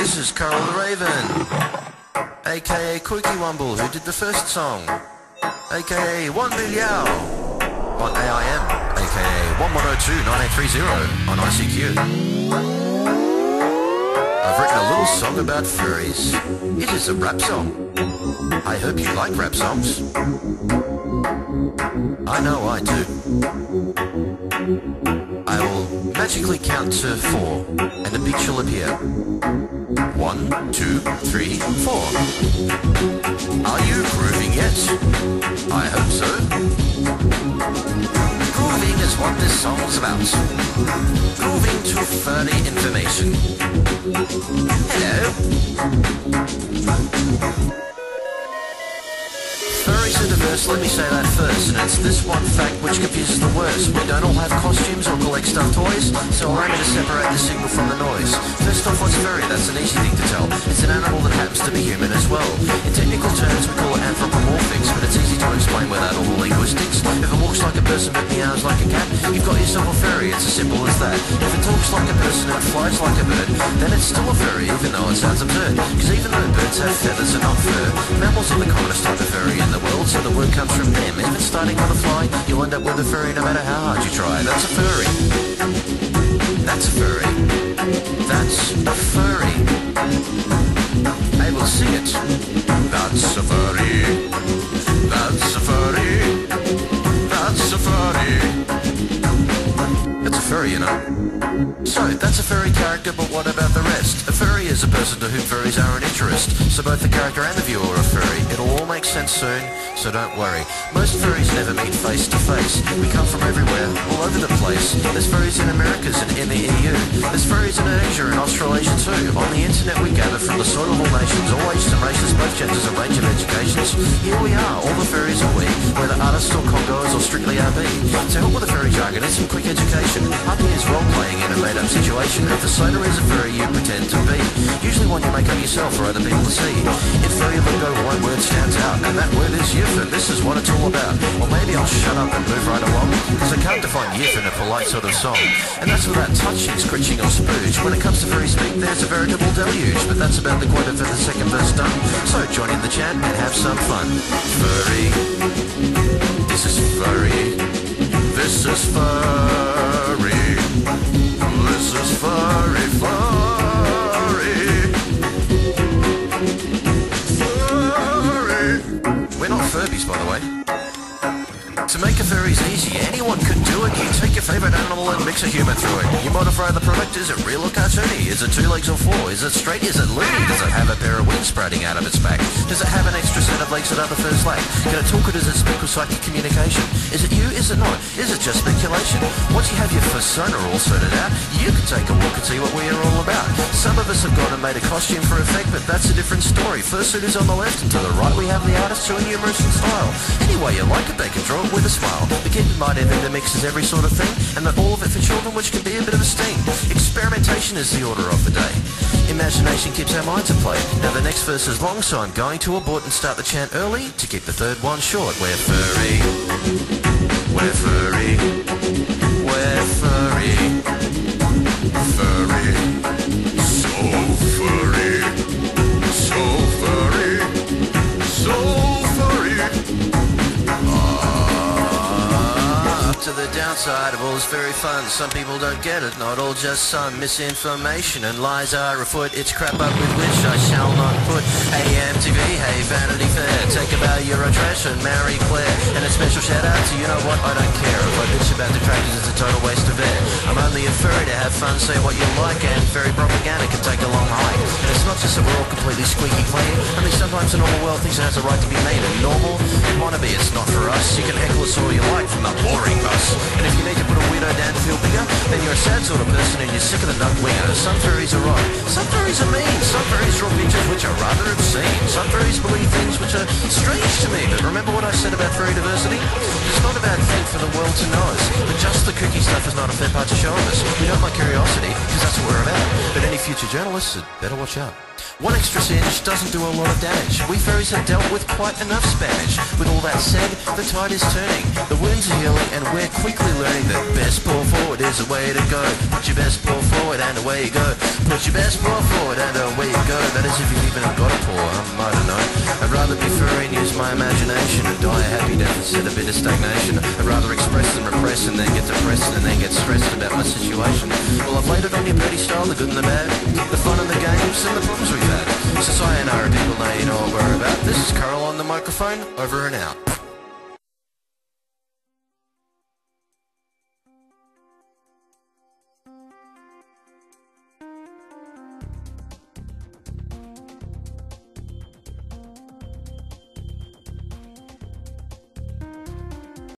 this is Carl the Raven, aka Kwooky Womble, who did the first song, aka 1 Bilyao on AIM, aka 1102-9830 on ICQ. I've written a little song about furries. It is a rap song. I hope you like rap songs. I know I do. I will magically count to 4, and a beat shall appear. 1, 2, 3, 4. Are you grooving yet? I hope so. Grooving is what this song's about. Grooving to furry information. Hello. Furries are diverse, let me say that first, and it's this one fact which confuses the worst. We don't all have costumes or collect stuffed toys, so allow me to separate the signal from the noise. First off, what's furry? That's an easy thing to tell. It's an animal that happens to be human as well. In technical terms, we call it anthropomorphics, but it's easy to explain without all the linguistics. If it walks like a person but meows like a cat, you've got yourself a furry, it's as simple as that. If it talks like a person and flies like a bird, then it's still a furry, even though it sounds absurd. Because even though birds have feathers and not fur, mammals are the commonest type of furry in the world, so the word comes from them. Even starting with a fly, you'll end up with a furry no matter how hard you try. That's a furry. That's a furry. That's a furry. Able to sing it. That's a furry. That's a furry. That's a furry. It's a furry, you know. So, that's a furry character, but what about the rest? A furry is a person to whom furries are an interest, so both the character and the viewer are furry. It'll all make sense soon, so don't worry. Most furries never meet face to face. We come from everywhere, all over the place. There's furries in Americas and in the EU. There's furries in Asia and Australasia too. On the internet we gather from the soil of all nations, all ages and races, both genders and range of educations. Here we are, all the furries are we, whether artists or congoers or strictly RB. To help with the furry jargon, it's some quick education. RB is role-playing in a made-up situation. If the slater is a furry, you pretend to be. Usually one you make up yourself for other people to see. In furry lingo, one word stands out, and that word is youth, and this is what it's all about. Or maybe I'll shut up and move right along, because I can't define youth in a polite sort of song. And that's without touching, scritching or spooge. When it comes to furry speak, there's a veritable deluge, but that's about the quota for the second verse done. So join in the chat and have some fun. Furry. This is furry. This is furry. This is furry, furry. Furry. We're not Furbies, by the way. To make a furry's easy, anyone could do it. You take your favourite animal and mix a human through it. You modify the product, is it real or cartoony? Is it 2 legs or 4? Is it straight? Is it loony? Does it have a pair of wings sprouting out of its back? Does it have an extra set of legs that other furs lack? Can it talk or does it speak with psychic communication? Is it you? Is it not? Is it just speculation? Once you have your persona all sorted out, you can take a look and see what we are all about. Some of us have gone and made a costume for effect, but that's a different story. Fursuit is on the left, and to the right we have the artists who are numerous in style. Any way you like it, they can draw it with a smile. But keep in mind everything mixes every sort of thing, and that all of it for children, which can be a bit of a sting. Experimentation is the order of the day. Imagination keeps our minds at play. Now the next verse is long, so I'm going to abort and start the chant early to keep the third one short. We're furry. We're furry. We're furry. Furry. So furry. So furry. So furry. To the downside of all this very fun, some people don't get it, not all just some misinformation and lies are afoot. It's crap up with which I shall not put. AMTV, hey Vanity Fair, take a bow, Euro trash and Marie Claire. And a special shout out to you know what, I don't care. If I bitch about detractors, it's a total waste of air. I'm only a furry to have fun, say what you like, and furry propaganda can take a long hike. And it's not just that we're all completely squeaky clean. I mean sometimes the normal world thinks it has a right to be mean, and normal, it wanna be, it's not for us. You can heckle us all you like from the boring bus. And if you need to put a weirdo down to feel bigger, then you're a sad sort of person and you're sick of the nut winger. Some furries are right, some furries are mean, some furries draw pictures which are rather obscene, some furries believe things which are strange to me. But remember what I said about furry diversity? It's not a bad thing for the world to know us, but just the kooky stuff is not a fair part to show us. We don't like curiosity, because that's what we're about. But any future journalists had better watch out. One extra singe doesn't do a lot of damage. We furries have dealt with quite enough Spanish. With all that said, the tide is turning, the wounds are healing, and we're quickly learning that best paw forward is the way to go. Put your best paw forward and away you go. Put your best paw forward and away you go. That is if you even have got a paw, I don't know. I'd rather be furry and use my imagination and die a happy death instead of a bit of stagnation. I'd rather express than repress and then get depressed and then get stressed about my situation. Well, I've laid it on your pretty style, the good and the bad, the fun and the games and the problems we've had. So sayonara, people, now you know what we're about. This is Carl on the microphone, over and out.